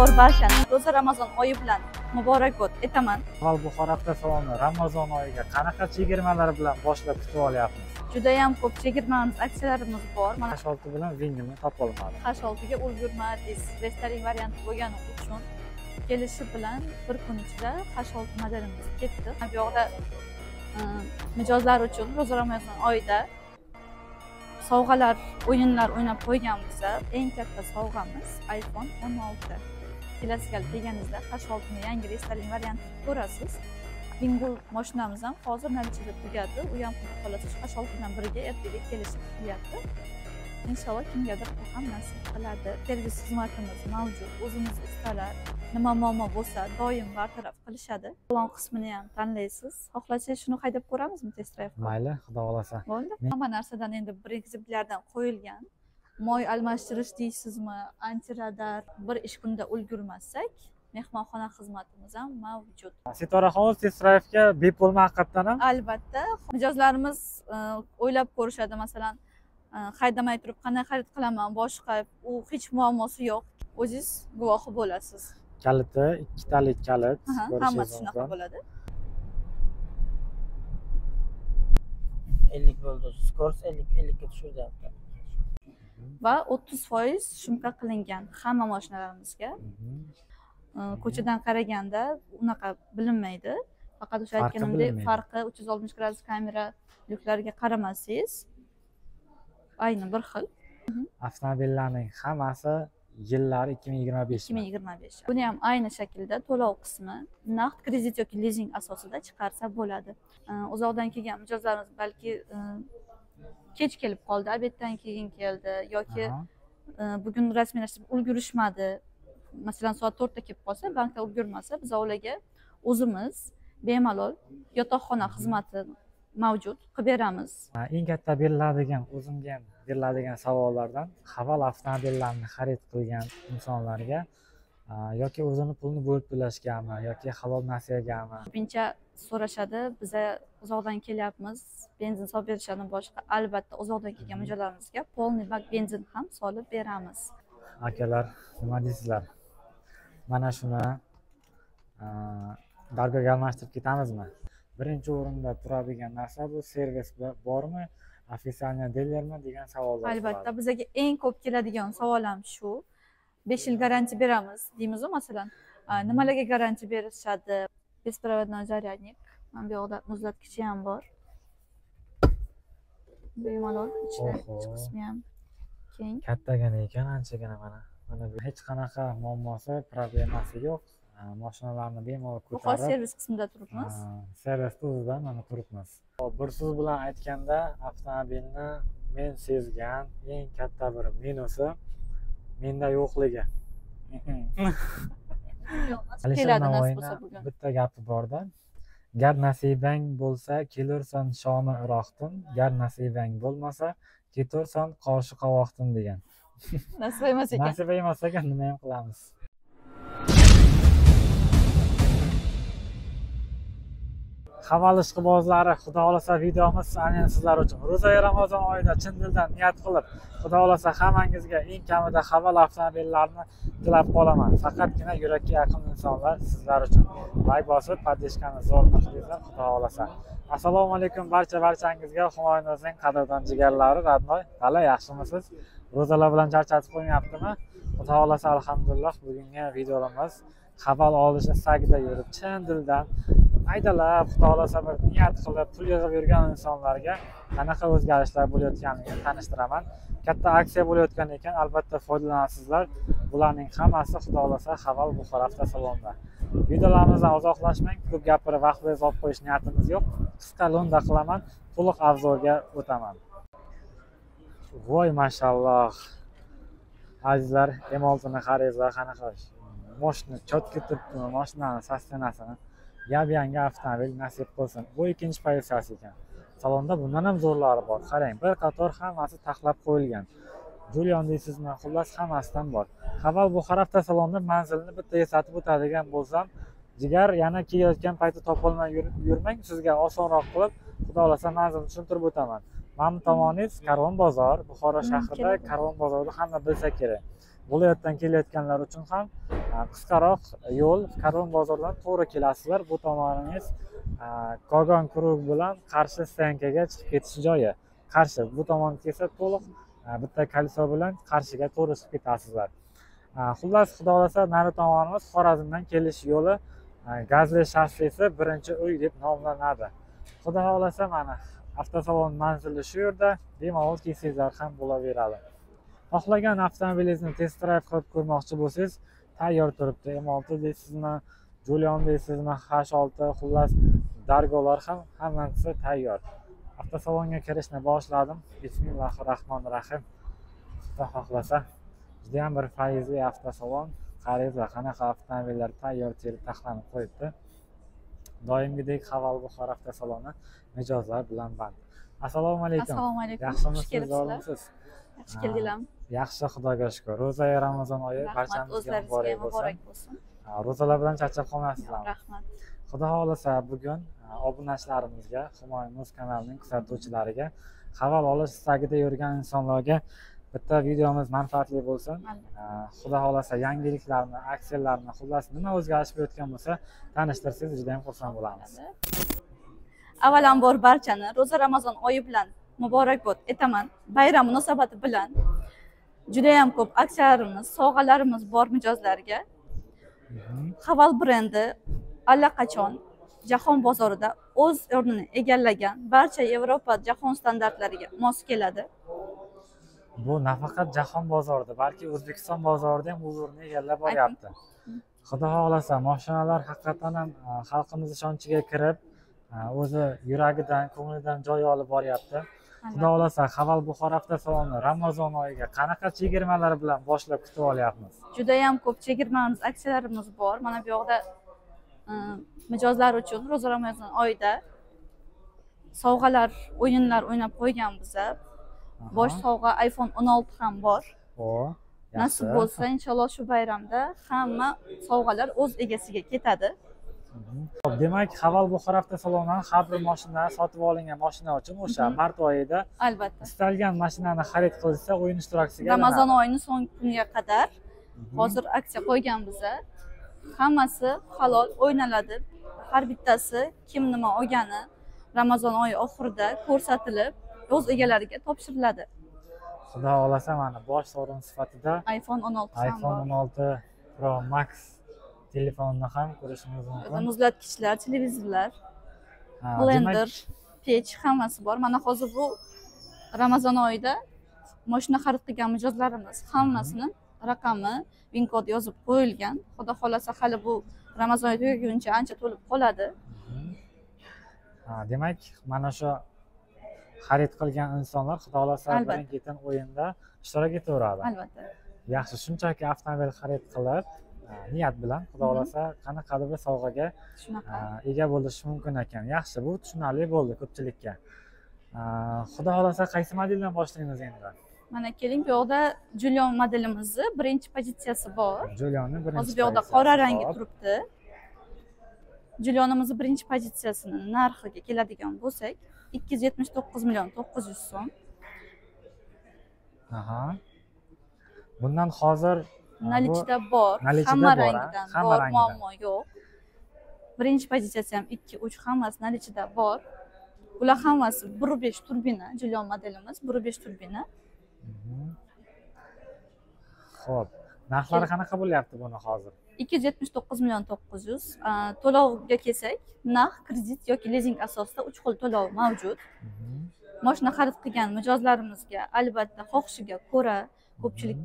bor barchani ro'za Ramazon oyi bilan muborakbod etaman. Avval Buxoro avtosaloni Ramazon oyiga qanaqa chegirmalar bilan boshlab kutib olyapmiz? Juda ham ko'p chegirmamiz, aksiyalarimiz bor. Mana H6 bilan Vingni topolmadi. H6 ga ulgurmadingiz. Restoran varianti bo'lgani uchun kelishi bilan bir kun ichida H6 modelimiz ketdi. Bu yoqda mijozlar uchun ro'za Ramazon oyida sovg'alar, o'yinlar o'ynab qo'yganmiz. Eng katta sovg'amiz iPhone 16. Kelasi gal kelganingizda H6 ni yangi restoran variantini ko'rasiz. Bingul mashinamiz ham hozir navbatda tugadi. U ham xudo xolasa H6 bilan birga ertaga kelishi kutilyapti. Inshaalloh kimgadir ham nasib qiladi. Servis xizmatimiz mavjud. O'zimiz ustalar nima muammo bo'lsa doim bartaraf qilishadi. Salon qismini ham tanlaysiz. Xohlasangiz shuni haydab ko'ramizmi test drive? Mayli, xudo xolasa. Bo'ldi. Hamma narsadan endi bir ekzemplyardan qo'yilgan. Moy almashtirish deysizmi, antiradar bir ish kunida ulgurmasak, mehmonxona xizmatimiz ham mavjud. Setoraxon test drive'ga bepulmi haqiqatdan ham? Albatta, mijozlarimiz o'ylab ko'rishadi, masalan, haydamay turib qanday xarid qilaman, boshqa u hech muammosi yo'q. O'zingiz guvohi bo'lasiz. Kaliti, ikkitalik kalit. Hammasi shunaqa bo'ladi. 50 bo'ldi. Skors 50 ga tushiryapti. Va 30% shumka qilingan hamma mashinalarimizga. Ko'chadan qaraganda unaqa bilinmaydi. Faqat o'sha aytganimdek farqi 360 gradus kamera lyuklarga qaramasangiz ayni bir xil. Avtomobillarning hammasi yillari 2025. 2025. Buni ham ayni shaklda to'lov qismi naqd kredit yoki lizing asosida chiqarsa bo'ladi. Uzoqdan kelgan mijozlarimiz balki kech kelib qoldi, obeddan keyin keldi yoki bugun rasmiylashtirib ulgurishmadi. Masalan, soat 4 da kelib qolsa, bankda ulgurmasa, biz ularga o'zimiz bemalol yotoqxona xizmati mavjud qilib beramiz. Eng katta beriladigan, o'zimga ham beriladigan savollardan halol avtomobillarni xarid qilgan insonlarga yoki o'zini pulni bo'lib to'lashgami yoki halol nasiyagami ko'pincha so'rashadi. Biz uzoqdan kelyapmiz, benzin solib berishadi boshqa. Albatta, uzoqdan kelgan mijozlarimizga polniy bak benzin ham solib beramiz. Akalar, nima deysizlar? Mana shuni dargoga almashtirib ketamizmi? Birinchi o'rinda turadigan narsa bu servis bormi, ofitsialniy dilermi degan savollar. Albatta, bizga eng ko'p keladigan savol ham shu. 5 yil garantiya beramiz deymiz-ku, masalan. Nimalarga garantiya berishadi? Беспроводной зарядник. Mana bu yoqda muzlatkichi ham bor. Bemalol ichida qismi ham keng. Kattagina ekan, anchagina mana. Mana bu hech qanaqa muammosi, problemasi yo'q. Mashinalarni bemalol ko'tarib. Hozir servis qismida turibmiz. Servisda o'zidan mana turibmiz. Bir so'z bilan aytganda, avtomobilni men sezgan eng katta bir minusi menda yo'qligi. Keladi nasib bo'lsa bugun. Bitta gapi bor-da. Gar nasibang bo'lsa, kelursan shoni iroqtin, gar nasibang bo'lmasa, ketursan qoshi qovoqtin degan. Nasib emas ekan. Nasib emas ekan, nima ham qilamiz? Haval ishqibozlari, xudo xolasa videomiz aynan sizlar uchun ro'za Ramazon oyida chin dildan niyat qilib, xudo xolasa hammangizga eng kamida haval avtomobillarni tilab qolaman. Faqatgina yurakka yaqin insonlar sizlar uchun like bosib, podpishkani zo'rni qilinglar, xudo xolasa. Assalomu alaykum barchangizga, Humoyinimizning qadrdon jigarlari, Radnoy. Hali yaxshimisiz? Ro'zalar bilan charchatib qo'ymayaptimi? Xudo xolasa alhamdulillah bugungi videolarimiz haval olish istagida yurib, chin dildan aydalab, xudo xolasa bir niyat qilib pul yig'ib yurgan insonlarga qanaqa o'zgarishlar bo'layotganligini tanishtiraman. Katta aksiya bo'layotgan ekan, albatta foydalanasizlar. Bularning hammasi xudo xolasa Haval Buxoro avtosalonida. Videolarimizdan uzoqlashmang, ko'p gapirib vaqtingizni olib qo'yish niyatimiz yo'q. Qisqa lo'nda qilaman, to'liq avzorga o'taman. Voy mashalloh. Azizlar, M6 ni qarangizlar, qanaqa mashina chotga turibdi, mashinani sostenasini. Yangi avtomobil nasib qilsin. Bu ikkinchi pozitsiyasi ekan. Salonda bundan ham zo'rlari bor. Qarang, bir qator hammasi taxlab qo'yilgan. Julian deysizmi, xullas hammasidan bor. Haval Buxoro avtosalonida manzilni bitta eslatib o'tadigan bo'lsam, jigar yana kelayotgan payti topolmay yurmang, sizga osonroq qilib, xudo xolasa manzilni tushuntirib o'taman. Mana tomoningiz Karvon bozor, Buxoro shahrida Karvon bozorida hamma bilsa kerak. Viloyatdan kelayotganlar uchun ham qisqaroq yo'l Karvon bozoridan to'g'ri kelasizlar. Bu tomoningiz Kogon Krug bilan Qarshi stansiyaga chiqib ketish joyi. Qarshi bu tomonni kelsa to'liq bitta koliso bilan Qarshiga to'g'ri chiqib ketasizlar. Xullas, xudo xolasa, nari tomonimiz Xorazmdan kelish yo'li Gazli shossesi 1-uy deb nomlanadi. Xudo xolasa, mana avtosalon manzili shu yerda, bemalol kelsangizlar ham bo'laveradi. Xohlagan avtomobilingizni test drive qilib ko'rmoqchi bo'lsangiz, tayyor turibdi. M6 deysizmi, Julion deysizmi, H6, xullas Dargolar ham hammasi tayyor. Avtosalonga kirishni boshladim. Bismillahir-rahmonir-rahim. Xudo xohlasa, juda ham bir fayzli avtosalon. Qaranglar, qanaqa avtomobillar tayyor terib taxlanib qo'yibdi. Doimgidek Haval Buxor avtosaloni mijozlar bilan band. Assalomu alaykum. Assalomu alaykum. Yaxshimisiz, zo'rmisiz? Yaxshi keldinglar. Yaxshi, Xudoga shukr. Ro'za Ramazon oyi barchamizga muborak bo'lsin. Ro'zalar bilan charchab qolmaysizlar. Rahmat. Xudo xolasa, bugun obunachilarimizga, Humoyun Uz kanalining kuzatuvchilariga, haval olish istagida yurgan insonlarga bitta videomiz manfaatli bo'lsin. Xudo xolasa, yangiliklarni, aksiyalarni, xullas nima o'zgarish bo'layotgan bo'lsa, tanishtirsangiz juda ham xursand bo'lamiz. Avvalambor barchani Ro'za Ramazon oyi bilan muborakbod etaman. Bayram munosabati bilan juda ham ko'p aksiyalarimiz, sovg'alarimiz bor mijozlarga. Haval brendi allaqachon jahon bozorida o'z o'rnini egallagan, barcha Yevropa jahon standartlariga mos keladi. Bu nafaqat jahon bozorida, balki O'zbekiston bozorida ham o'z o'rnini egallab boryapti. Xudo xolasa, mashinalar haqiqatan ham xalqimiz ishonchiga kirib, o'zi yuragidan, ko'nglidan joy olib boryapti. Xudo xolasa, Haval Buxor avtosaloni Ramazon oyiga qanaqa chegirmalar bilan boshlab kutib olyapmiz? Juda ham ko'p chegirmamiz, aksiyalarimiz bor. Mana bu yoqda mijozlar uchun Ro'za Ramazon oyida sovg'alar, o'yinlar o'ynab qo'yganmiz. Bosh sovg'a iPhone 16 ham bor. Nasib bo'lsa, inshaalloh shu bayramda hamma sovg'alar o'z egasiga ketadi. Demak, Haval Buxor avtosalonidan har bir mashina sotib olingan mashina uchun o'sha mart oyida albatta istalgan mashinani xarid qilsa, o'yin ishtirokchisiga Ramazon oyining so'nggi kuniga qadar hozir aksiya qo'yganmiz. Hammasi halol o'ynaladi. Har bittasi kim nima olgani Ramazon oyi oxirida ko'rsatilib, o'z egalariga topshiriladi. Xudo xolasa, mana bosh sovrin sifatida iPhone 16 ham bor. iPhone 16 Pro Max telefonni ham ko'rishingiz mumkin. Muzlatgichlar, televizorlar, blender, pech hammasi bor. Mana hozir bu Ramazon oyida mashina xarid qilgan mijozlarimiz hammasini raqami, PIN kod yozib qo'yilgan. Xudo xolasa, hali bu Ramazon oyi tugaguncha ancha to'lib qoladi. Demak, mana shu xarid qilgan insonlar xudo xolasa birin-ketin o'yinda ishtirok etaveradi. Albatta. Yaxshi, shunchaki avtomobil xarid qilib, niyat bilan xudo xolasa qanaqadir bir sovg'aga ega bo'lish mumkin ekan. Yaxshi, bu tushunarli bo'ldi ko'pchilikka. Xudo xolasa, qaysi modeldan boshlaymiz endi? Mana keling, bu yoqda Julion modelimizni birinchi pozitsiyasi bor. Julionni birinchi. Hozir bu yoqda qora rangi turibdi. Julionimizni birinchi pozitsiyasini narxiga keladigan bo'lsak, 279 million 900 so'm. Bundan hozir nalichda bor, hamma rangdan bor, muammo yo'q. Birinchi pozitsiyasi ham 2-3 hammasi nalichda bor. Bular hammasi 1.5 turbina, Julion modelimiz 1.5 turbina. Xo'p, narxlari qanaqa bo'lyapti buni hozir? 279 million 900. To'lovga kelsak, naqd, kredit yoki lizing asosida 3 xil to'lov mavjud. Mashina xarid qilgan mijozlarimizga albatta xohishiga ko'ra ko'pchilik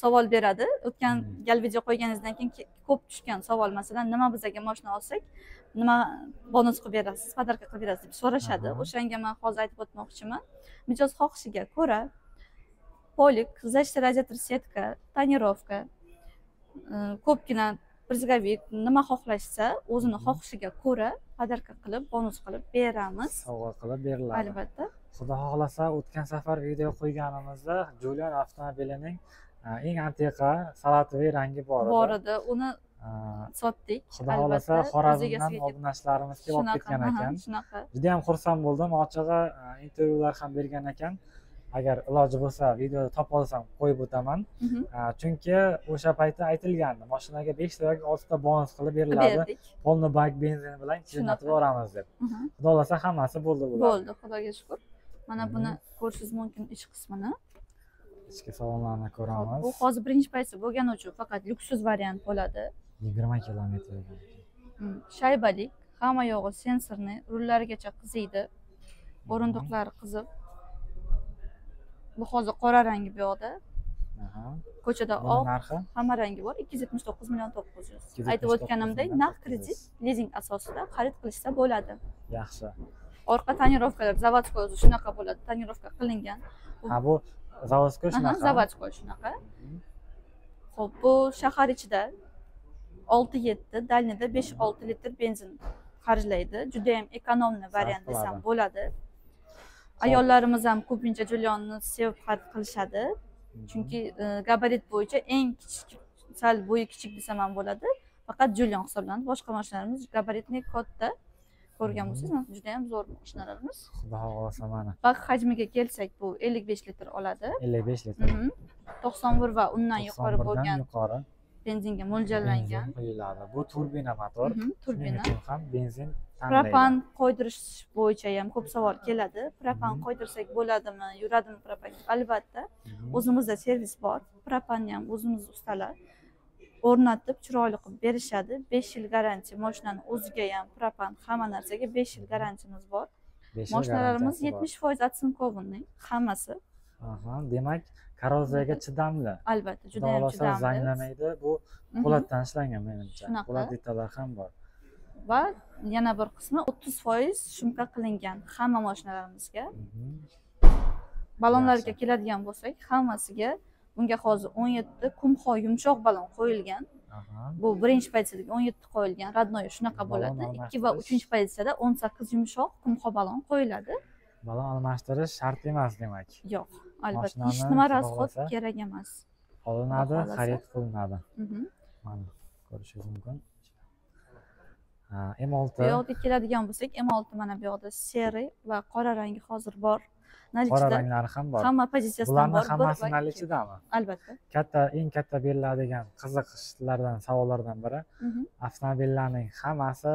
savol beradi. O'tgan gal video qo'yganingizdan keyin ko'p tushgan savol, masalan, nima bizga mashina olsak, nima bonus qilib berasiz, podarka qilib berasiz deb so'rashadi. O'shanga men hozir aytib o'tmoqchiman. Mijoz xohishiga ko'ra polik, zashti radiator setka, tonirovka, ko'pgina prizgovik nima xohlashsa, o'zini xohishiga ko'ra podarka qilib, bonus qilib beramiz. Sovg'a qilib beriladi. Albatta. Xudo xohlasa, o'tgan safar video qo'yganimizda Julion avtomobilining eng antiqa salatoviy rangi bor edi. Bor edi, uni sotdik. Xudo xohlasa, Xorazmdan obunachilarimiz kelib ketgan ekan. Shunaqa. Juda ham xursand bo'ldim. Ochig'i intervyular ham bergan ekan. agar iloji bo'lsa videoda topib olsam qo'yib o'taman. Chunki o'sha paytda aytilgandi, mashinaga 5 ta yoki 6 ta bonus qilib beriladi. berdik. Polni bak benzin bilan jo'natib yuboramiz deb. Xudo xolasa hammasi bo'ldi bular. Bo'ldi, xudoga shukr. Mana buni ko'rishingiz mumkin ich qismini. Ichki salonlarni ko'ramiz. Bu hozir birinchi paytda bo'lgani uchun faqat lyuksus variant bo'ladi. 20 kilometr ekan. Shaybalik, hamma yog'i sensorni, rullarigacha qiziydi. O'rindiqlari qizib. Bu hozir qora rangi bu yoqda. Ko'chada oq, narxi hamma rangi bor. 279 million 900. Aytib o'tganimdek, naqd kredit, lizing asosida xarid qilishsa bo'ladi. Yaxshi. Orqa tonirovkalar zavodskoy o'zi shunaqa bo'ladi, tonirovka qilingan. Ha, bu zavodskoy shunaqa. Zavodskoy shunaqa. Xo'p, bu shahar ichida 6-7, dalnida 5-6 litr benzin xarjlaydi. Juda ham ekonomli variant desam bo'ladi. Ayollarimiz ham ko'pincha Julionni sevib xarid qilishadi. Chunki gabarit bo'yicha eng kichik, sal bo'yi kichik desam ham bo'ladi. Faqat Julion hisoblanadi. Boshqa mashinalarimiz gabaritni katta. Ko'rgan bo'lsangiz, juda ham zo'r mashinalarimiz. Xudo xolasa mana. Bak hajmiga kelsak, bu 55 litr oladi. 55 litr. 91 va undan yuqori bo'lgan yuqori benzinga mo'ljallangan. Quyiladi. Bu turbina motor. Turbina. Ham benzin tanlaydi. Propan qo'ydirish bo'yicha ham ko'p savol keladi. Propan qo'ydirsak bo'ladimi, yuradimi propan? Albatta. O'zimizda servis bor. Propanni ham o'zimiz ustalar o'rnatib chiroyli qilib berishadi. 5 yil garantiya, mashinani o'ziga ham, propan hamma narsaga 5 yil garantiyamiz bor. Mashinalarimiz 70% otsinkovniy, hammasi. Demak, korroziyaga chidamli. Albatta, juda ham chidamli. Zanglamaydi. Bu po'latdan ishlangan menimcha. Po'lat detallar ham bor. Va yana bir qismi 30% shumka qilingan hamma mashinalarimizga. Balonlarga keladigan bo'lsak, hammasiga bunga hozir 17 kumxo yumshoq balon qo'yilgan. Bu birinchi pozitsiyada 17 qo'yilgan, radnoy shunaqa bo'ladi. 2 va 3 pozitsiyada 18 yumshoq kumxo balon qo'yiladi. Balon almashtirish shart emas demak. Yo'q, albatta. Hech nima rasxod kerak emas. Olinadi, xarid qilinadi. Mana ko'rishingiz mumkin. M6. Bu yoqda keladigan bo'lsak, M6 mana bu yoqda seri va qora rangi hozir bor. Qora ranglari ham bor. Hamma pozitsiyasidan bor. Bularning hammasi nalichidami? Albatta. Eng katta beriladigan qiziqishlardan, savollardan biri avtomobillarning hammasi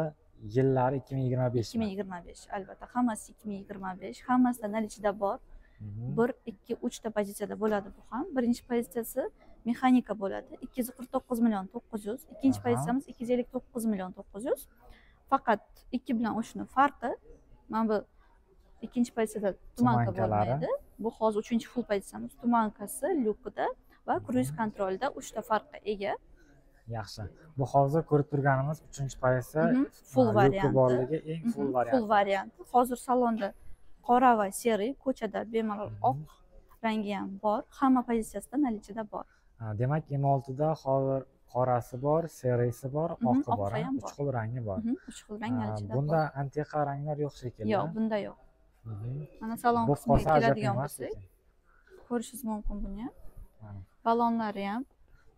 yillari 2025. 2025, albatta. Hammasi 2025, hammasida nalichida bor. 1, 2, 3 ta pozitsiyada bo'ladi bu ham. Birinchi pozitsiyasi mexanika bo'ladi. 249 million 900, ikkinchi pozitsiyamiz 259 million 900. Faqat 2 bilan o'shni farqi, mana bu ikkinchi pozitsiyada tumanka bo'lmaydi. Bu hozir 3-full pozitsiyamiz. Tumankasi lyukida va kruiz kontrolida 3 ta farqqa ega. Yaxshi. Bu hozir ko'rib turganimiz 3-pozitsiya full varianti. Borligi eng full varianti. Full variant. Hozir salonda qora va seri, ko'chada bemalol oq rangi ham bor. Hamma pozitsiyasida nalichida bor. Demak, M6 da hozir qorasi bor, serisi bor, oqi bor, 3 xil rangi bor. 3 xil rang nalichida bor. Bunda antiqa ranglar yo'q shekilli. Yo'q, bunda yo'q. Mana salon qismiga keladigan bo'lsak, ko'rishingiz mumkin buni ham. Balonlari ham.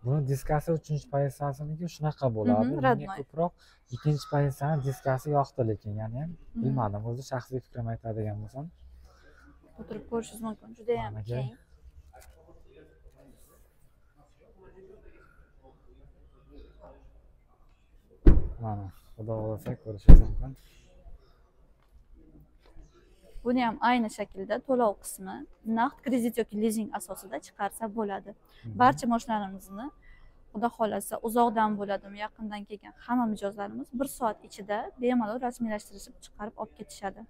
Buni diskasi 3-pozitsiyasiniki shunaqa bo'ladi. Menga ko'proq 2-pozitsiyani diskasi yoqdi, lekin ya'ni ham bilmadim. O'zi shaxsiy fikrim aytadigan bo'lsam. O'tirib ko'rishingiz mumkin. Juda ham keng. Mana, xudo xolasa ko'rishingiz mumkin. Buni ham ayni shaklda to'lov qismi naqd kredit yoki lizing asosida chiqarsa bo'ladi. Barcha mashinalarimizni xudo xolasa uzoqdan bo'ladimi, yaqindan kelgan hamma mijozlarimiz 1 soat ichida bemalol rasmiylashtirib chiqarib olib ketishadi.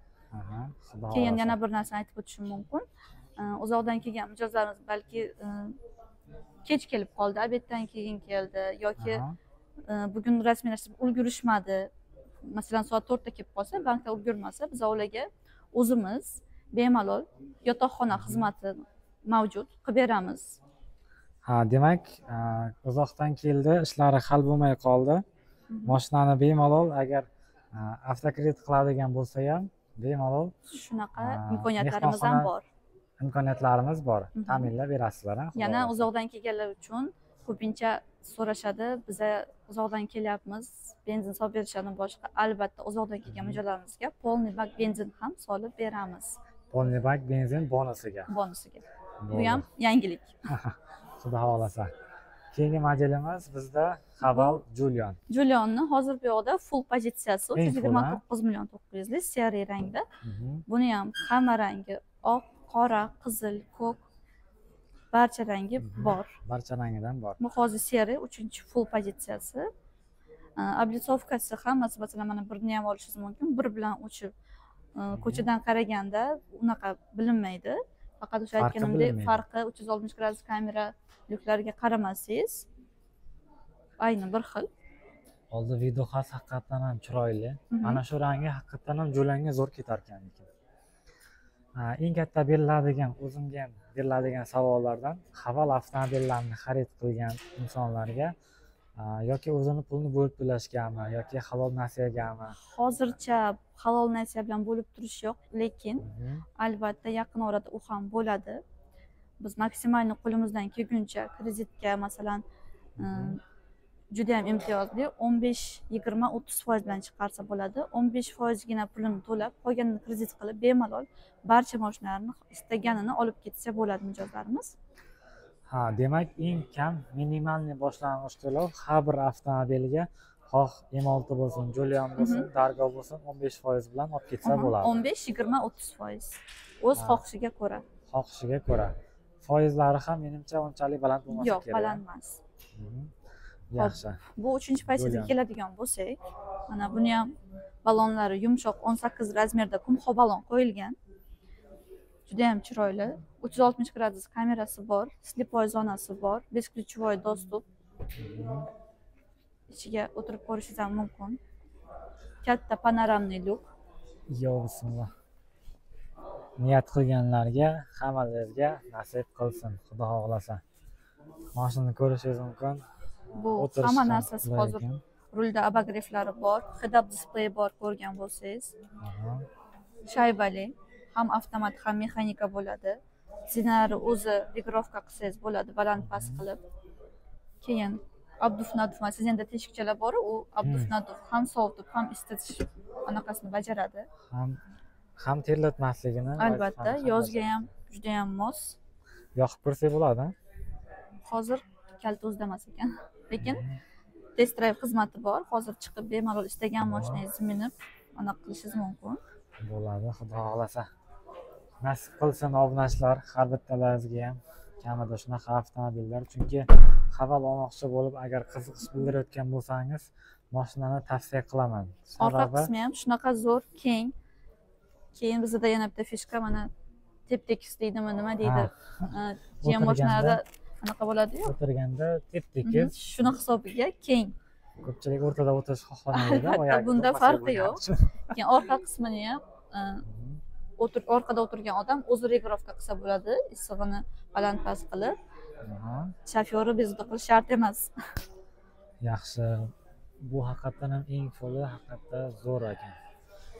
Keyin yana bir narsani aytib o'tishim mumkin. Uzoqdan kelgan mijozlarimiz balki kech kelib qoldi, obeddan keyin keldi yoki bugun rasmiylashtirib ulgurishmadi. Masalan, soat 4 da kelib qolsa, bankda ulgurmasa, biz ularga o'zimiz bemalol yotoqxona xizmati mavjud qilib beramiz. Demak, uzoqdan keldi, ishlari hal bo'lmay qoldi. Mashinani bemalol agar avtokredit qiladigan bo'lsa ham, bemalol shunaqa imkoniyatlarimiz ham bor. Imkoniyatlarimiz bor. Ta'minlab berasizlar. Yana uzoqdan kelganlar uchun ko'pincha so'rashadi, biza uzoqdan kelyapmiz, benzin solib berishadi boshqa. Albatta, uzoqdan kelgan mijozlarimizga polniy bak benzin ham solib beramiz. Polniy bak benzin bonusiga. bonusiga. Bu Bo'ldi. ham yangilik. Xudo xohlasa. Keyingi modelimiz bizda Haval Julian. Julionni hozir bu yoqda full pozitsiyasi Eng full, 329 million 900 siyariy rangda. Buni ham hamma rangi oq, qora, qizil, ko'k barcha rangi bor. Barcha rangidan bor. Bu hozir siyariy 3-full pozitsiyasi. Облицовкasi hammasi masalan mana birini ham olishingiz mumkin. Bir bilan o'chib ko'chadan qaraganda unaqa bilinmaydi. Faqat o'sha aytganimdek farqi 360 gradus kamera lyuklarga qaramasangiz ayni bir xil. Oldi video xas haqiqatan ham chiroyli. Mana shu rangi haqiqatan ham Julianga zo'r ketar ekan. Eng katta beriladigan o'zimga ham beriladigan savollardan Haval avtomobillarini xarid qilgan insonlarga yoki o'zini pulni bo'lib to'lashgami yoki halol nasiyagami? Hozircha halol nasiya bilan bo'lib turish yo'q, lekin albatta yaqin orada u ham bo'ladi. Biz maksimalni qo'limizdan kelguncha kreditga masalan juda ham imtiyozli 15, 20, 30% bilan chiqarsa bo'ladi. 15% gina pulini to'lab, qolganini kredit qilib bemalol barcha mashinalarni istaganini olib ketsa bo'ladi mijozlarimiz. Demak, eng kam minimalniy boshlang'ich to'lov har bir avtomobilga xoh M6 bo'lsin, Julian bo'lsin, Dargo bo'lsin 15% bilan olib ketsa bo'ladi. 15, 20, 30%. O'z xohishiga ko'ra. Xohishiga ko'ra. Foizlari ham menimcha unchalik baland bo'lmasa kerak. Yo'q, baland emas. Yaxshi. Bu 3-pozitsiyaga keladigan bo'lsak, mana buni ham balonlari yumshoq 18 razmerda kumxo balon qo'yilgan. Juda ham chiroyli. 360 gradus kamerasi bor, slipoy zonasi bor, besklyuchovoy dostup. Ichiga o'tirib ko'rishingiz ham mumkin. Katta panoramniy lyuk. Yo, bismillah. Niyat qilganlarga, hammalaringizga nasib qilsin, Xudo xohlasa. Mashinani ko'rishingiz mumkin. Bu hamma narsasi hozir rulda abagreiflari bor, head-up display bor, ko'rgan bo'lsangiz. Shaybali, ham avtomat, ham mexanika bo'ladi. Zinalari o'zi regrovka qilsangiz bo'ladi, baland past qilib. Keyin abduf-naduf, siz endi teshikchalar bor, u abduf-naduf ham sovutib, ham isitish anaqasini bajaradi. Ham terlatmasligini albatta, yozga ham juda ham mos. Yoqib ko'rsak bo'ladi. Hozir kalta o'zida emas ekan. Lekin test drive xizmati bor. Hozir chiqib bemalol istagan mashinangizni minib, anaqa qilishingiz mumkin. Bo'ladi, Xudo xohlasa. Nasib qilsin obunachilar, har bittalaringizga ham kamida shunaqa avtomobillar, chunki Haval olmoqchi bo'lib, agar qiziqish bildirayotgan bo'lsangiz, mashinani tavsiya qilaman. Orqa qismi ham shunaqa zo'r, keng. Keyin bizda yana bitta fishka, mana tep-tekis deydimi, nima deydi? GM mashinalarda anaqa bo'ladi-yu. O'tirganda tep-tekis. Shuni hisobiga keng. Ko'pchilik o'rtada o'tirish xohlamaydi-da, albatta, bunda farqi yo'q. Keyin orqa qismini ham orqada o'tirgan odam o'zi regrovka qilsa bo'ladi, issig'ini baland past qilib. Shofyori bezovta qilish shart emas. Yaxshi. Bu haqiqatan ham eng foli haqiqatda zo'r ekan.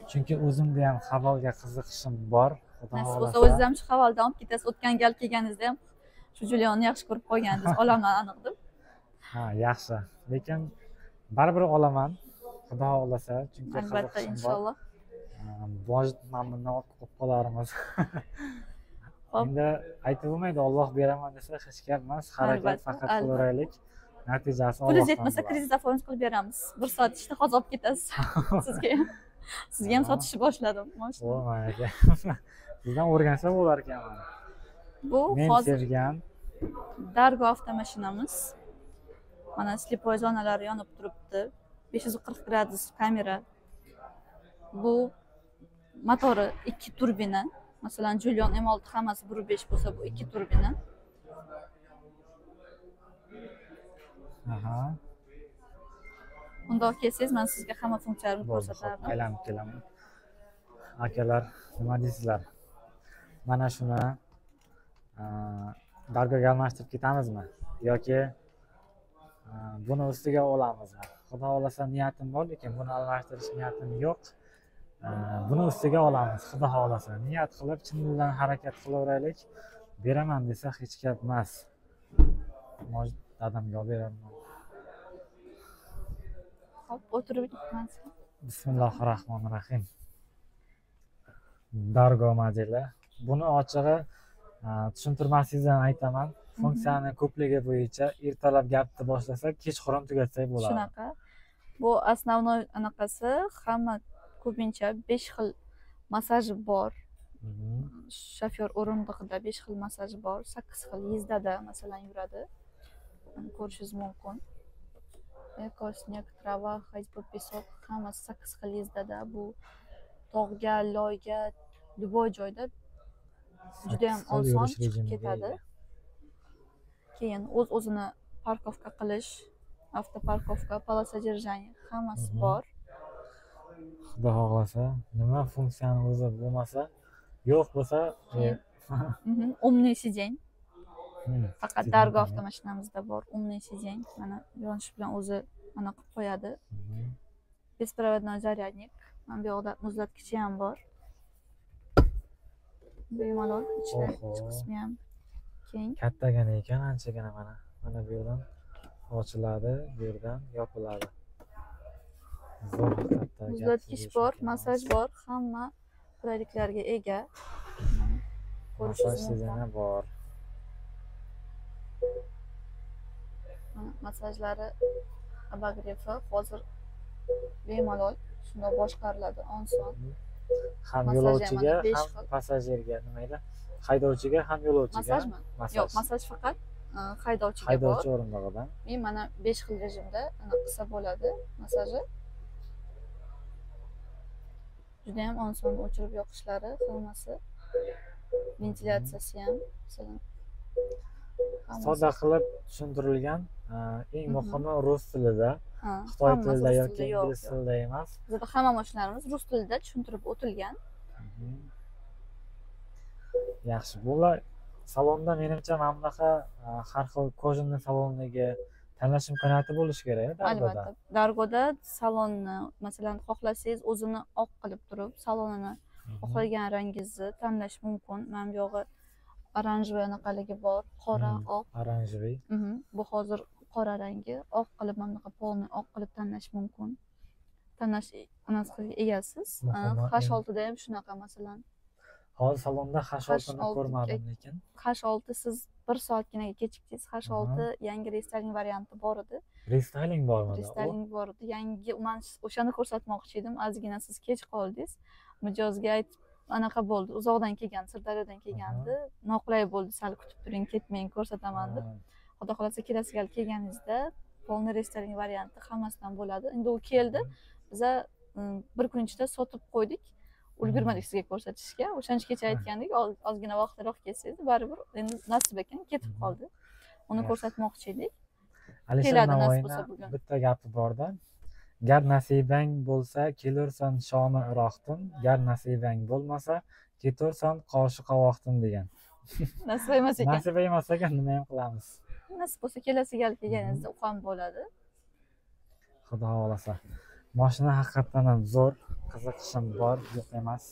Chunki o'zimda ham Havalga qiziqishim bor. Xudo xohlasa. O'zingiz ham shu Havaldan olib ketasiz. O'tgan gal kelganingizda ham shu Julionni yaxshi ko'rib qolgandingiz, olaman aniq deb. Yaxshi. Lekin baribir olaman. Xudo xohlasa, chunki albatta, inshaalloh. Bojit mamnundan olib qolarmiz. Endi aytib bo'lmaydi, Alloh beraman desa hech gap emas, harakat faqat qilaveraylik. Natijasi Alloh. Pulingiz yetmasa kredit ofonimiz qilib beramiz. 1 soat ishni hozir olib ketasiz. Sizga ham sotishni boshladim, mashina. Aka. Sizdan o'rgansa bo'lar ekan. Bu hozir sevgan Dargo avtomashinamiz. Mana slipoy zonalari yonib turibdi. 540 gradus kamera. Bu motori 2 turbina. Masalan, Julian M6 hammasi 1.5 bo'lsa, bu 2 turbina. Undoq kelsangiz, men sizga hamma funksiyalarini ko'rsatardim. Aylanib kelaman. Akalar, nima deysizlar? Mana shuni Dargoga almashtirib ketamizmi yoki buni ustiga olamizmi? Xudo xohlasa niyatim bor, lekin buni almashtirish niyatim yo'q. Buni ustiga olamiz, Xudo xohlasa. Niyat qilib, chin dildan harakat qilaveraylik. Beraman desa hech gap emas. Dadamga olib beraman. Hop, o'tirib ketamiz. Bismillahirrohmanirrohim. Dargo modeli buni ochig'i tushuntirmaslikdan aytaman. Funksiyani ko'pligi bo'yicha ertalab gapni boshlasak, kechqurun tugatsak bo'ladi. Shunaqa. Bu основной anaqasi hamma ko'pincha 5 xil masaji bor. Shofyor o'rindig'ida 5 xil masaji bor, 8 xil yezdada masalan yuradi. Ko'rishingiz mumkin. Ekos, снег, trava, ходьба, песок, hammasi 8 xil yezdada. Bu tog'ga, loyga, любой joyda juda ham oson chiqib ketadi. Keyin o'z-o'zini parkovka qilish, avtoparkovka, polosa держания hammasi bor. Xudo xohlasa, nima funksiyani o'zi bo'lmasa, yo'q bo'lsa, Умный сидень. Faqat Dargo avtomashinamizda bor umный сидень. Mana yonish bilan o'zi mana qilib qo'yadi. Беспроводной зарядник. Mana bu yoqda muzlatkichi ham bor. Bemalol ichki qismi ham keng. Kattagina ekan, anchagina mana. Mana bu yerdan ochiladi, bu yerdan yopiladi. Zo'r katta. Muzlatkich bor, masaj bor, hamma qulayliklarga ega. Ko'rishingiz mumkin. Bor. Masajlari abagrefi hozir bemalol shunday boshqariladi, oson. Ham yo'lovchiga, ham passajirga, nima edi? Haydovchiga ham yo'lovchiga. Masajmi? Yo'q, masaj faqat haydovchiga bor. Haydovchi o'rindig'idan. Mana 5 xil rejimda qilsa bo'ladi masaji. Juda ham oson o'chirib yoqishlari, hammasi. Ventilyatsiyasi ham masalan Soda qilib tushuntirilgan, eng muhimi rus tilida, xitoy tilida yoki ingliz tilida emas. Bizda hamma mashinalarimiz rus tilida tushuntirib o'tilgan. Yaxshi, bular salonda menimcha mana bunaqa har xil kojinli salonlarga tanlash imkoniyati bo'lishi kerak, Albatta. Dargoda salonni, masalan, xohlasangiz o'zini oq qilib turib, salonini xohlagan rangingizni tanlash mumkin. Mana bu yog'i oranjivoy anaqaligi bor, qora, oq. Oranjivoy. Bu hozir qora rangi, oq qilib mana bunaqa polni oq qilib tanlash mumkin. Tanlash anaqasiga egasiz. H6 da ham shunaqa masalan. Hozir salonda H6 ni ko'rmadim lekin. H6 siz 1 soatgina kechikdingiz. H6 yangi restyling varianti bor edi. Restyling bormi? Restyling bor edi. Yangi men o'shani ko'rsatmoqchi edim. Ozgina siz kech qoldingiz. Mijozga aytib anaqa bo'ldi. Uzoqdan kelgan, Sirdaryodan kelgandi. Noqulay bo'ldi, sal kutib turing, ketmang, ko'rsataman deb. Xudo xolasa kelasi gal kelganingizda polni restyling varianti hammasidan bo'ladi. Endi u keldi. Biz bir kun ichida sotib qo'ydik. Ulgurmadik sizga ko'rsatishga. O'shancha aytgandik, ozgina vaqtliroq kelsangiz, baribir endi nasib ekan ketib qoldi. Uni ko'rsatmoqchi edik. Alisher Navoiyning bitta gapi bor-da. Gar nasibang bo'lsa, kelursan shomi iroqdan, gar nasibang bo'lmasa, ketursan qoshi qovoqdan degan. Nasib emas ekan. Nasib emas ekan, nima ham qilamiz? Nasib bo'lsa kelasi gal kelganingizda u ham bo'ladi. Xudo xolasa. Mashina haqiqatan ham zo'r, qiziqishim bor, yo'q emas.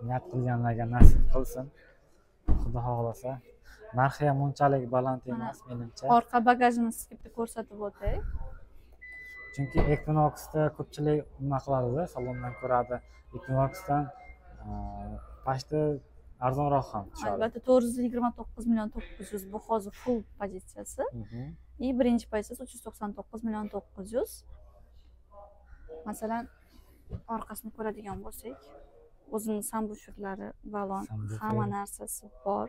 Niyat qilganlarga nasib qilsin. Xudo xolasa. Narxi ham unchalik baland emas menimcha. Orqa bagajini sizga ko'rsatib o'tay. Chunki Equinox'da ko'pchilik nima qiladi, salondan ko'radi. Equinox'dan pashti arzonroq ham tushadi. Albatta 429 million 900 bu hozir full pozitsiyasi. Birinchi pozitsiyasi 399 million 900. Masalan, orqasini ko'radigan bo'lsak, o'zining sambufirlari, balon, hamma narsasi bor.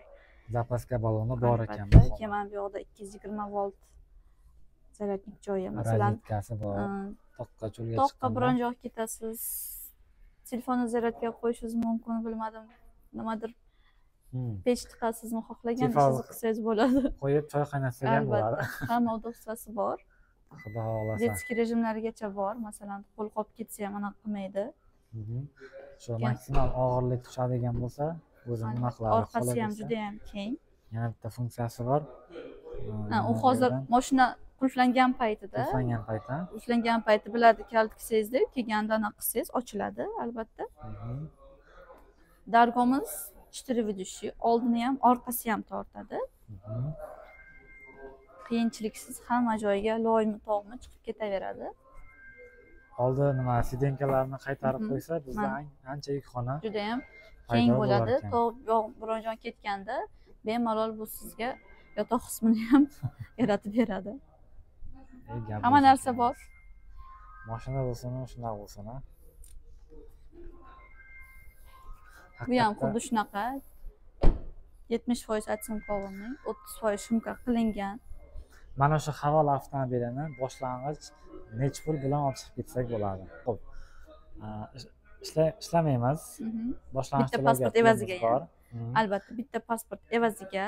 Zapaska baloni bor ekan. Keyin bu yoqda 220 volt zaryadnik joyi, masalan, rozetkasi bor. Toqqa cho'lga chiqqanda. Toqqa biron joyga ketasiz. Telefonni zaryadga qo'yishingiz mumkin, bilmadim. Nimadir pech tiqasizmi, xohlagan qilsangiz bo'ladi. Qo'yib choy qaynatsangiz ham bo'ladi. Hamma udobsiyasi bor. Xudo xolasa. Detskiy rejimlarigacha bor. Masalan, qo'l qolib ketsa ham anaqa qilmaydi. Shu maksimal og'irlik tushadigan bo'lsa, o'zi nima qiladi? Orqasi ham juda ham keng. Yana bitta funksiyasi bor. U hozir mashina qulflangan paytida, ushlangan payti biladi, kalitni qilsangizda, kelganda anaqa qilsangiz ochiladi, albatta. Dargomiz 4 ведущий, oldini ham, orqasi ham tortadi. Qiyinchiliksiz hamma joyga loymi, tog'mi chiqib ketaveradi. Qoldi nima sidenkalarni qaytarib Mhm. qo'ysa bizda Mana. ancha yukxona Juda ham paydo keng bo'lar bo'ladi. ekan. To birovjon ketganda bemalol bu sizga yotoq qismini ham yaratib beradi. Gap Hamma bo'lsin. narsa bor. Mashina bo'lsin, shunaqa bo'lsin. Bu ham xuddi shunaqa. 70% atsimkovning, 30% shumka qilingan. Mana shu Haval avtomobilini boshlang'ich necha pul bilan olib chiqib ketsak bo'ladi. Xo'p. Ishlamaymiz. Mhm. Boshlang'ich Bitta pasport evaziga bor. Albatta bitta pasport evaziga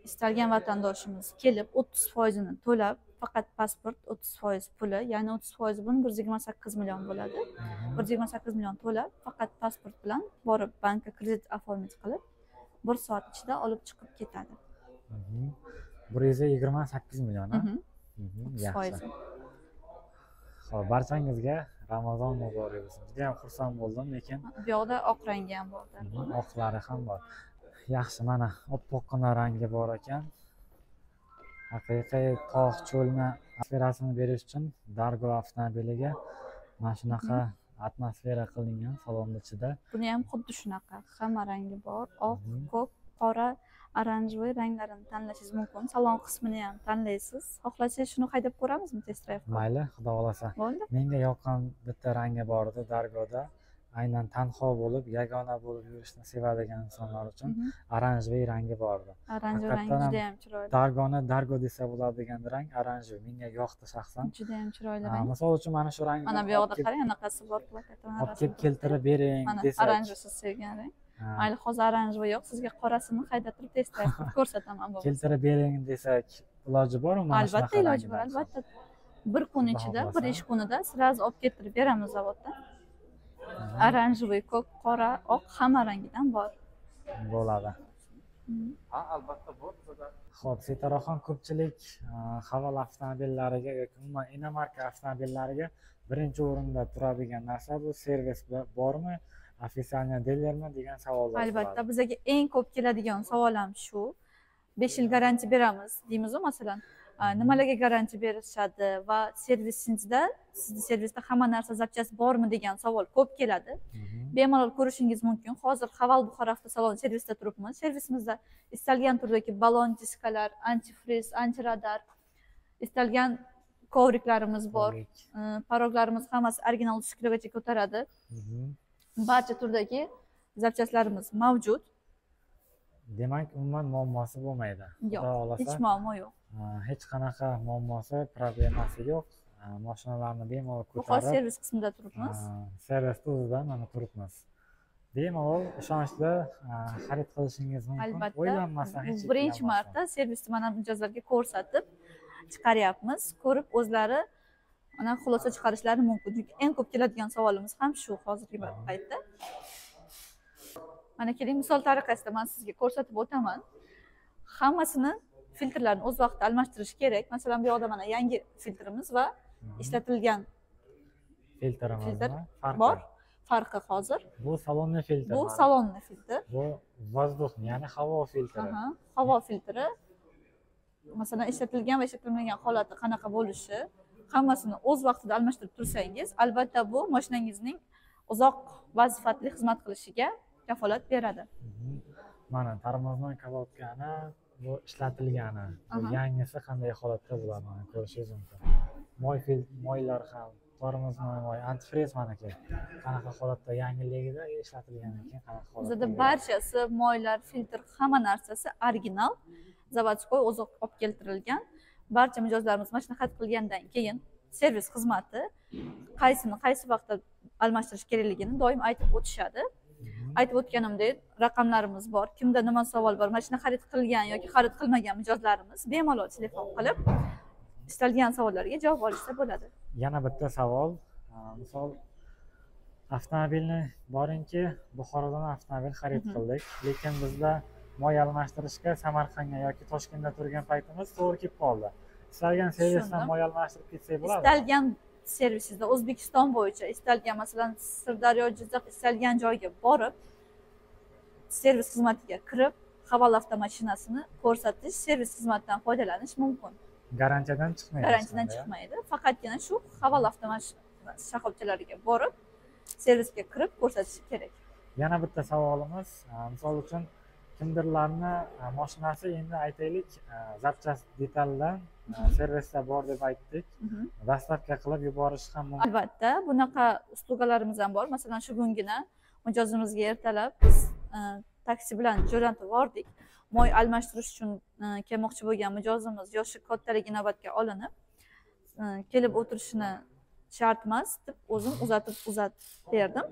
istalgan vatandoshimiz kelib 30% ni to'lab, faqat pasport 30% puli, ya'ni 30% buni 128 million bo'ladi. 128 million to'lab, faqat pasport bilan borib bankka kredit оформить qilib 1 soat ichida olib chiqib ketadi. 128 million, ha? Mhm. Yaxshi. Xo'p, barchangizga Ramazon muborak bo'lsin. Juda ham xursand bo'ldim, lekin Bu yoqda oq rangi ham bor. oqlari ham bor. Yaxshi, mana oppoqqina rangi bor ekan. Haqiqiy tog' cho'lni atmosferasini berish uchun Dargo avtomobiliga mana shunaqa atmosfera qilingan salonni ichida. Buni ham xuddi shunaqa, hamma rangi bor. Oq, ko'k, qora, oranjovoy ranglarini tanlashingiz mumkin. Salon qismini ham tanlaysiz. Xohlasangiz shuni haydab ko'ramizmi test drive? Mayli, xudo xolasa. Bo'ldi. Menga yoqqan bitta rangi bor edi Dargoda. Aynan tanho bo'lib, yagona bo'lib yurishni sevadigan insonlar uchun oranjovoy rangi bor edi. Oranjovoy rang Haqiqatan ham juda ham chiroyli. Dargoni Dargo desa bo'ladigan rang oranjovoy. Menga yoqdi shaxsan. Juda ham chiroyli rang. Misol uchun mana shu rangni Mana bu yoqda qarang, anaqasi bor plakatini. olib kelib keltirib bering Mana desak. oranjovoy siz sevgan rang. Mayli, hozir oranjovoy yo'q, sizga qorasini haydatib test drive qilib ko'rsataman bo'lmasa. Keltirib bering desak, iloji bormi mana shunaqa? Albatta iloji bor, albatta. Bir kun ichida, bir ish kunida sразу olib keltirib beramiz zavoddan. Oranjovoy, ko'k, qora, oq hamma rangidan bor. Bo'ladi. Ha, albatta bor. Xo'p, Setaroxon ko'pchilik Haval avtomobillariga yoki umuman inomarka avtomobillariga birinchi o'rinda turadigan narsa bu servis bormi, ofitsialniy dilermi degan savollar. Albatta, bizga eng ko'p keladigan savol ham shu. 5 yil garantiya beramiz deymiz-ku, masalan. Nimalarga garantiya berishadi va servisingizda, sizni servisda hamma narsa zapchast bormi degan savol ko'p keladi. Bemalol ko'rishingiz mumkin. Hozir Haval Buxoro avtosalon servisida turibmiz. Servisimizda istalgan turdagi balon diskalar, antifriz, antiradar, istalgan kovriklarimiz bor. Paroglarimiz hammasi original 3 kilogacha ko'taradi. Barcha turdagi zapchastlarimiz mavjud. Demak, umuman muammosi bo'lmaydi. Yo'q, hech muammo yo'q. Hech qanaqa muammosi, problemasi yo'q. Mashinalarni bemalol ko'tarib, Buxoro servis qismida turibmiz. Servisda o'zida mana turibmiz. Bemalol ishonchli xarid qilishingiz mumkin. Albatta. O'ylanmasdan hech Birinchi marta servisni mana mijozlarga ko'rsatib chiqaryapmiz. Ko'rib o'zlari mana xulosa chiqarishlari mumkin. Chunki eng ko'p keladigan savolimiz ham shu hozirgi paytda. Mana keling, misol tariqasida men sizga ko'rsatib o'taman. Hammasini filtrlarni o'z vaqtida almashtirish kerak. Masalan, bu yoqda mana yangi filtrimiz va ishlatilgan filtrimiz bor. Farqi hozir. Bu salonli filtr. Bu salonli filtr. Bu vozdux, ya'ni havo filtri. Havo filtri. Masalan, ishlatilgan va ishlatilmagan holati qanaqa bo'lishi, hammasini o'z vaqtida almashtirib tursangiz, albatta bu mashinangizning uzoq va sifatli xizmat qilishiga kafolat beradi. Mana tarmozdan kolodkani, bu ishlatilgani. Bu yangisi qanday holatda bo'ladi, mana ko'rishingiz mumkin. Moylar ham, tormoz moy, antifriz mana qanaqa holatda yangiligida ishlatilgandan keyin qanaqa holatda. Bizda barchasi moylar, filtr, hamma narsasi original, zavodskoy o'zi olib keltirilgan. Barcha mijozlarimiz mashina xarid qilgandan keyin servis xizmati qaysi vaqtda almashtirish kerakligini doim aytib o'tishadi. Aytib o'tganimdek, raqamlarimiz bor. Kimda nima savol bor, mashina xarid qilgan yoki xarid qilmagan mijozlarimiz bemalol telefon qilib istalgan savollarga javob olishsa bo'ladi. Yana bitta savol, misol avtomobilni boringki, Buxorodan avtomobil xarid qildik, lekin bizda moy almashtirishga Samarqandga yoki Toshkentda turgan paytimiz to'g'ri kelib qoldi. Istalgan servisdan moy almashtirib ketsak bo'ladi. Istalgan servisingizda O'zbekiston bo'yicha istalgan, masalan, Sirdaryo, Jizzax istalgan joyga borib, servis xizmatiga kirib, Haval avtomashinasini ko'rsatish, servis xizmatidan foydalanish mumkin. Garantiyadan chiqmaydi. Garantiyadan chiqmaydi. Faqatgina shu Haval shoxobchalariga borib, servisga kirib ko'rsatishi kerak. Yana bitta savolimiz, misol uchun kimdirlarni mashinasi endi aytaylik zapchast detaldan servisda bor deb aytdik. Dastavka qilib yuborish ham mumkin. Albatta, bunaqa uslugalarimiz ham bor. Masalan, shu kungina mijozimizga ertalab biz taksi bilan jo'natib yubordik. Moy almashtirish uchun kelmoqchi bo'lgan mijozimiz yoshi kattalik inobatga olinib, kelib o'tirishini shart emas deb o'zim uzatib berdim.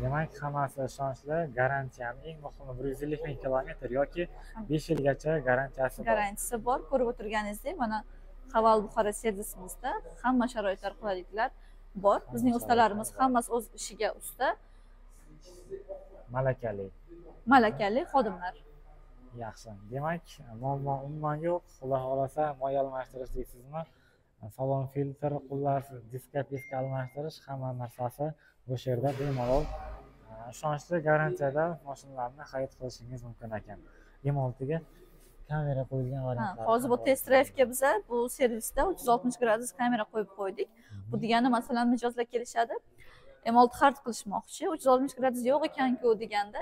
Demak, hammasi ishonchli, garantiya ham eng muhimi 150 ming kilometr yoki 5 yilgacha garantiyasi bor. Garantiyasi bor. Ko'rib o'tirganingizdek, mana Haval Buxoro servisimizda hamma sharoitlar, qulayliklar bor. Bizning ustalarimiz hammasi o'z ishiga usta. Malakali xodimlar. Yaxshi. Demak, muammo umuman yo'q. Xudo xolasa moy almashtirish deysizmi? Salon filtr, xullas, diska almashtirish hamma narsasi o'sha yerda bemalol ishonchli garantiyada mashinalarni xarid qilishingiz mumkin ekan. M6ga kamera qo'yilgan variantlar. Hozir bu test drive'ga biz bu servisda 360 gradus kamera qo'yib qo'ydik. Bu degani masalan mijozlar kelishadi. M6 xarid qilishmoqchi, 360 gradus yo'q ekan-ku deganda,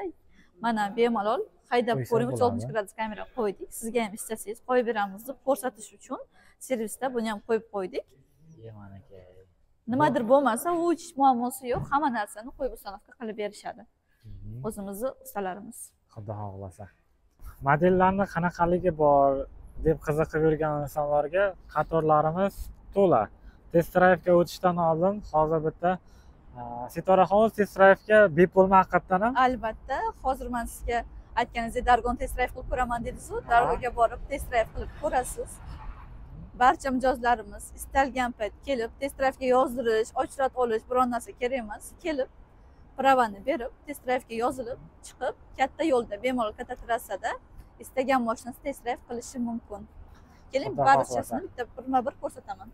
mana bemalol haydab ko'ring, 360 gradus kamera qo'ydik. Sizga ham istasangiz qo'yib beramiz deb ko'rsatish uchun servisda buni ham qo'yib qo'ydik. Nimadir bo'lmasa, u hech muammosi yo'q, hamma narsani qo'yib uстановка qilib berishadi. O'zimizni ustalarimiz. Xudo xolasa. Modellarning qanaqaligi bor deb qiziqib yurgan insonlarga qatorlarimiz to'la. Test drive'ga o'tishdan oldin hozir bitta Sitoraxon test drive'ga bepulmi haqiqatdan ham? Albatta, hozir men sizga aytganingizdek Dargon test drive qilib ko'raman dedingiz-ku, Dargoga borib test drive qilib ko'rasiz. Barcha mijozlarimiz istalgan payt kelib test drive'ga yozdirish, ochrat olish biron narsa kerak emas. Kelib pravani berib, test drive'ga yozilib, chiqib, katta yo'lda bemalol katta trassada istagan mashinasi test drive qilishi mumkin. Keling, barchasini bitta birma-bir ko'rsataman.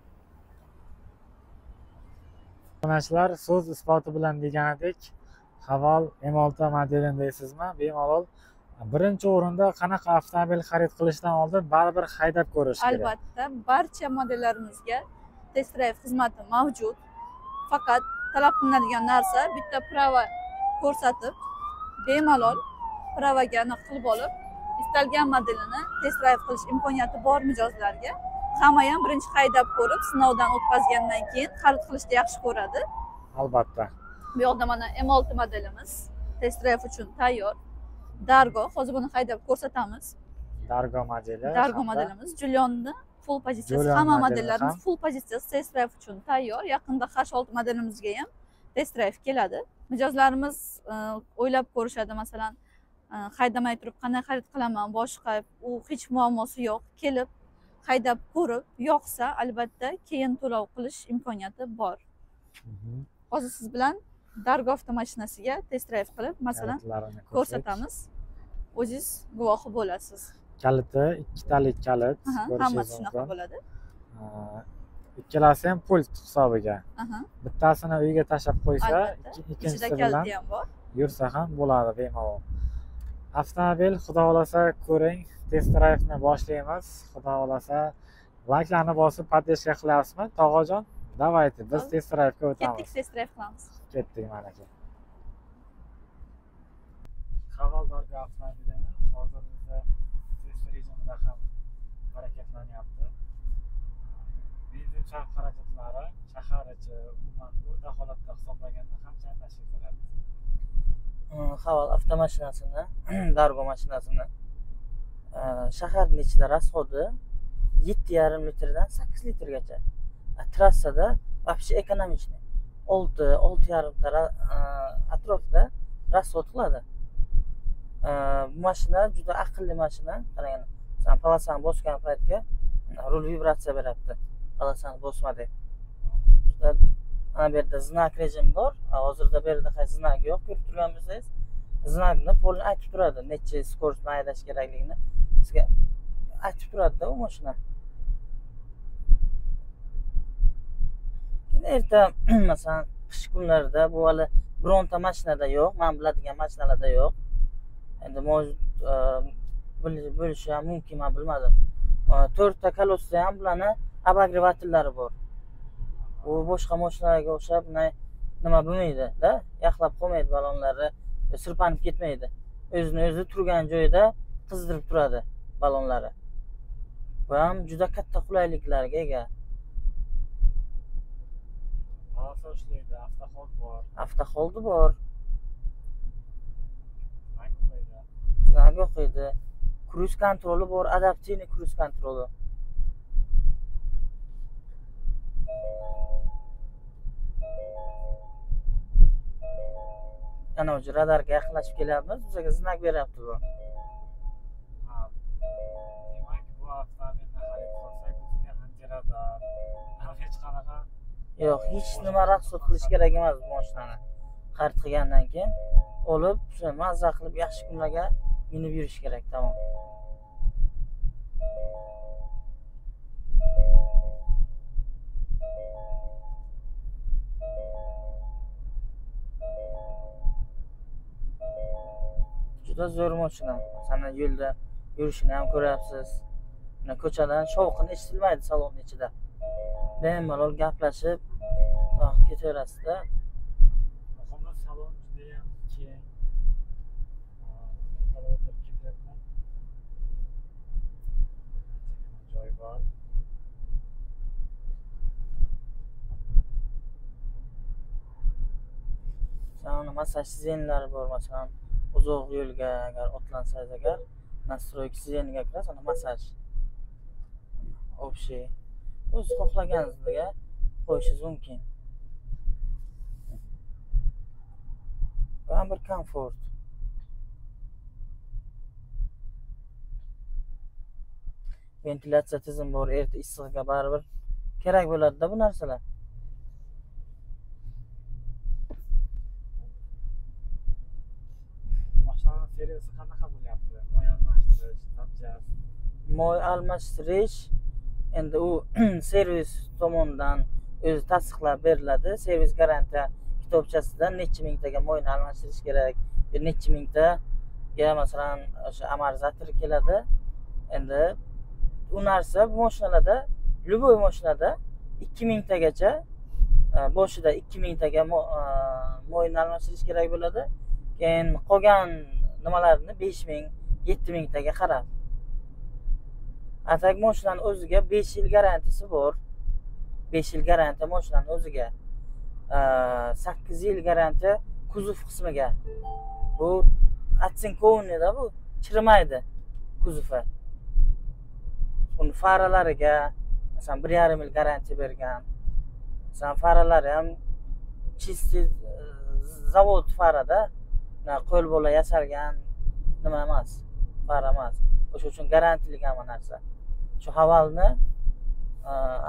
Obunachilar, so'z isboti bilan deganidek, Haval M6 modelini deysizmi? Bemalol birinchi o'rinda qanaqa avtomobil xarid qilishdan oldin baribir haydab ko'rish kerak. Albatta, barcha modellarimizga test drive xizmati mavjud. Faqat talab qilinadigan narsa bitta prava ko'rsatib, bemalol pravaga qilib olib, istalgan modelini test drive qilish imkoniyati bor mijozlarga. Hamma ham birinchi haydab ko'rib, sinovdan o'tkazgandan keyin xarid qilishni yaxshi ko'radi. Albatta. Bu yoqda mana M6 modelimiz test drive uchun tayyor. Dargo, hozir buni haydab ko'rsatamiz. Dargo modeli. Dargo modelimiz Julionni full pozitsiyasi, hamma modellarimiz full pozitsiyasi test drive uchun tayyor. Yaqinda H6 modelimizga ham test drive keladi. Mijozlarimiz o'ylab ko'rishadi, masalan, haydamay turib qanday xarid qilaman, boshqa u hech muammosi yo'q. Kelib haydab ko'rib, yoqsa albatta keyin to'lov qilish imkoniyati bor. Hozir siz bilan Dargo avtomashinasiga test drive qilib, masalan, ko'rsatamiz. O'zingiz guvohi bo'lasiz. Kaliti ikkitalik kalit hammasi shunaqa bo'ladi. Ikkalasi ham pult hisobiga. Bittasini uyga tashlab qo'ysa, ikkinchisi bilan yursa ham bo'ladi bemalol. Avtomobil xudo xolasa ko'ring, test drive'ni boshlaymiz. Xudo xolasa layklarni bosib podpishka qilasizmi, tog'ajon? Davaydi, biz test drive'ga o'tamiz. Ketdik, test drive qilamiz. Ketdik mana aka. Haval Dargo avtomobilini hozir bizda test rejimida ham harakatlanyapti. Benzin sarf xarajatlari shahar ichi, umuman o'rta holatda hisoblaganda qancha tashkil qiladi? Haval avtomashinasini, Dargo mashinasini shaharning ichida rasxodi 7,5 litrdan 8 litrgacha. Trassada вообще ekonomichniy. 6,5 ta atrofda rasxod qiladi. Bu mashina juda aqlli mashina. Qarang, sen polosani bosgan paytga rul vibratsiya beradi. Polosani bosmadi. Mana bu yerda znak rejim bor. Hozirda bu yerda hech znak yo'q, ko'rib turgan bo'lsangiz, znakni polni aytib turadi, necha skorost haydash kerakligini sizga aytib turadi-da u mashina. Erta masalan qish kunlarida bu hali bironta mashinada yo'q, men biladigan mashinalarda yo'q. Endi bo'lishi ham mumkin, men bilmadim. 4 ta kolosida ham bularni abagrevatillari bor. u boshqa mashinalarga o'xshab nima bo'lmaydi-da, yaxlab qolmaydi ballonlari, sirpanib ketmaydi. O'zini o'zi turgan joyida qizdirib turadi ballonlari. Bu ham juda katta qulayliklarga ega. Rosa ishlaydi, avtoxod bor. Avtoholdi bor. Nima Znak o'qiydi. Kruz kontroli bor, adaptivniy kruz kontroli. Ana o'sha radarga yaqinlashib kelyapmiz, bizga znak beryapti bu. Demak, bu avtomobilni xarid qilsak, bizga ancha radar, hech qanaqa Yo'q, hech nima rasxod qilish kerak emas bu mashinani. Xarid qilgandan keyin olib, shuna mazza qilib yaxshi kunlarga minib yurish kerak, tamom. Juda zo'r mashina. Sana yo'lda yurishini ham ko'ryapsiz. Mana ko'chadan shovqin eshitilmaydi salonning ichida. Bemalol gaplashib, ketaverasizda. muhimi salon juda ham keng. O'tirib ketyapman. Joy bor. Sana massaj sizenlari bor, masalan, uzoq yo'lga agar otlansangiz agar, nastroyki sizeniga kirasiz, ana massaj. Общий. O'z xohlaganingizga qo'yishingiz mumkin. Bu ham bir komfort. Ventilyatsiya tizimi bor, erta issiqga baribir kerak bo'ladi-da bu narsalar. Mashinani servisi qanaqa bo'lyapti? Moy almashtirish, zapchast. Moy almashtirish endi u servis tomonidan o'zi tasdiqlab beriladi. Servis garantiya kitobchasida necha mingtaga moyni almashtirish kerak, necha mingtaga masalan o'sha amortizator keladi. Endi u narsa bu mashinalarda, любой mashinada 2000 tagacha boshida 2000 taga moyni almashtirish kerak bo'ladi. Keyin qolgan nimalarni 5000, 7000 taga qarab. Atak mashinaning o'ziga 5 yil garantiyasi bor. 5 yil garantiya mashinaning o'ziga. 8 yil garantiya kuzov qismiga. Bu atsinkovnida bu chirimaydi kuzovi. Uni faralariga masalan 1,5 yil garantiya bergan. Masalan faralari ham чистый zavod farada, qo'l bola yasalgan nima emas, fara emas. O'sha uchun garantiylik hamma narsa. Shu havalni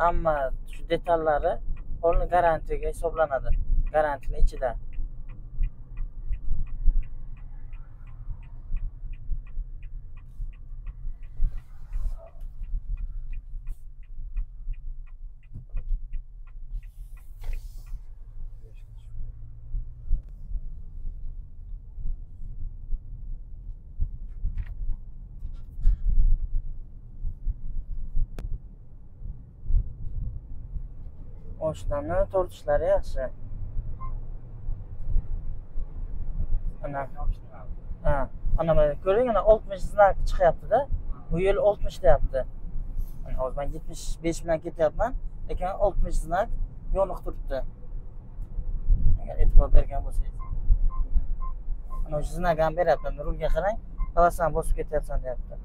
hamma shu detallari qo'lni garantiyaga hisoblanadi. Garantiyaning ichida. Mashinani tortishlari yaxshi. Ana. Ana mana ko'ring, ana 60 znak chiqyapti-da. Bu yil 60 deyapti. Ana hozir men 75 bilan ketyapman, lekin 60 znak yoniq turibdi. Agar e'tibor bergan bo'lsangiz. Ana o'sha znak ham beryapti. Rulga qarang, qalasdan bosib ketyapsan deyapti.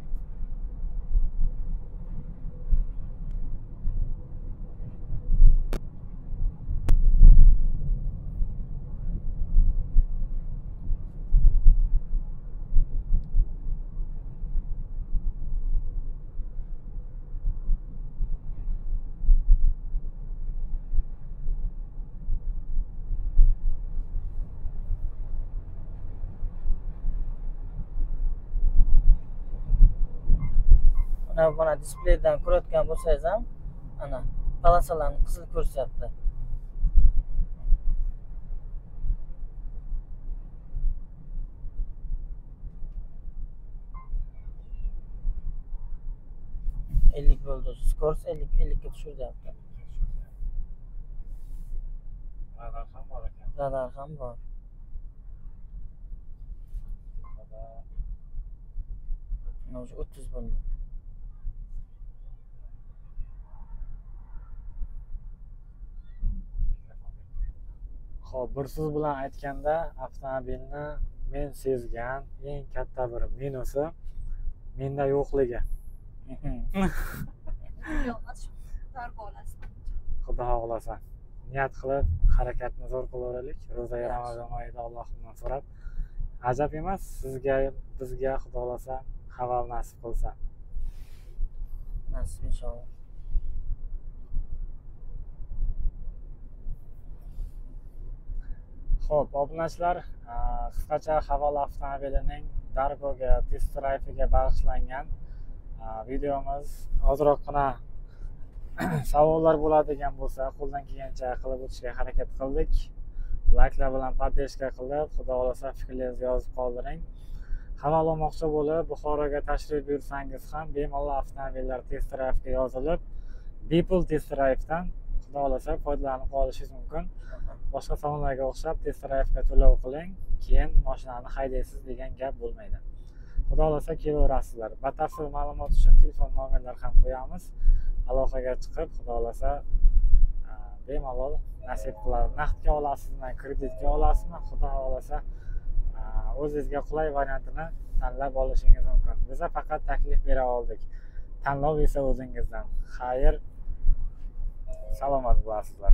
Mana displeydan ko'rayotgan bo'lsangiz ham, ana polosalarni qizil ko'rsatyapti. $50 bo'ldi. Skors 50 ga tushiryapti. radar ham bor. Mana o'sha 30 bo'ldi. Xo'p, bir so'z bilan aytganda, avtomobilni men sezgan eng katta bir minusi menda yo'qligi. Dargo olasiz. Xudo xohlasa niyat qilib harakatni zo'r qilaveraylik. Ro'za Ramazon oyida Allohimdan so'rab, ajab emas, sizga, bizga Xudo xohlasa haval nasib qilsa. Nasib inshaalloh. Xo'p, obunachilar, qisqacha Haval avtomobilining Dargo'ga, test drive'iga bag'ishlangan videomiz. Ozroqgina savollar bo'ladigan bo'lsa, qo'ldan kelgancha qilib o'tishga harakat qildik. Layklar bilan podдержка qilib, Xudo xolasa fikrlaringizni yozib qoldiring. Haval olmoqchi bo'lib, Buxoroga tashrif buyursangiz ham bemalol avtomobillar test drive'iga yozilib, bepul test drive'dan Xudo xolasa foydalanib qolishingiz mumkin. Boshqa salonlarga o'xshab test drive'ga to'lov qiling, keyin mashinani haydaysiz degan gap bo'lmaydi. Xudo xolasa kelaverasizlar. Batafsil ma'lumot uchun telefon nomerlar ham qo'yamiz. Aloqaga chiqib, Xudo xolasa bemalol nasib qiladi. Naqdga olasizmi, kreditga olasizmi, Xudo xolasa o'zingizga qulay variantini tanlab olishingiz mumkin. Biz faqat taklif bera oldik. Tanlov esa o'zingizdan. Xayr, salomat bo'lasizlar.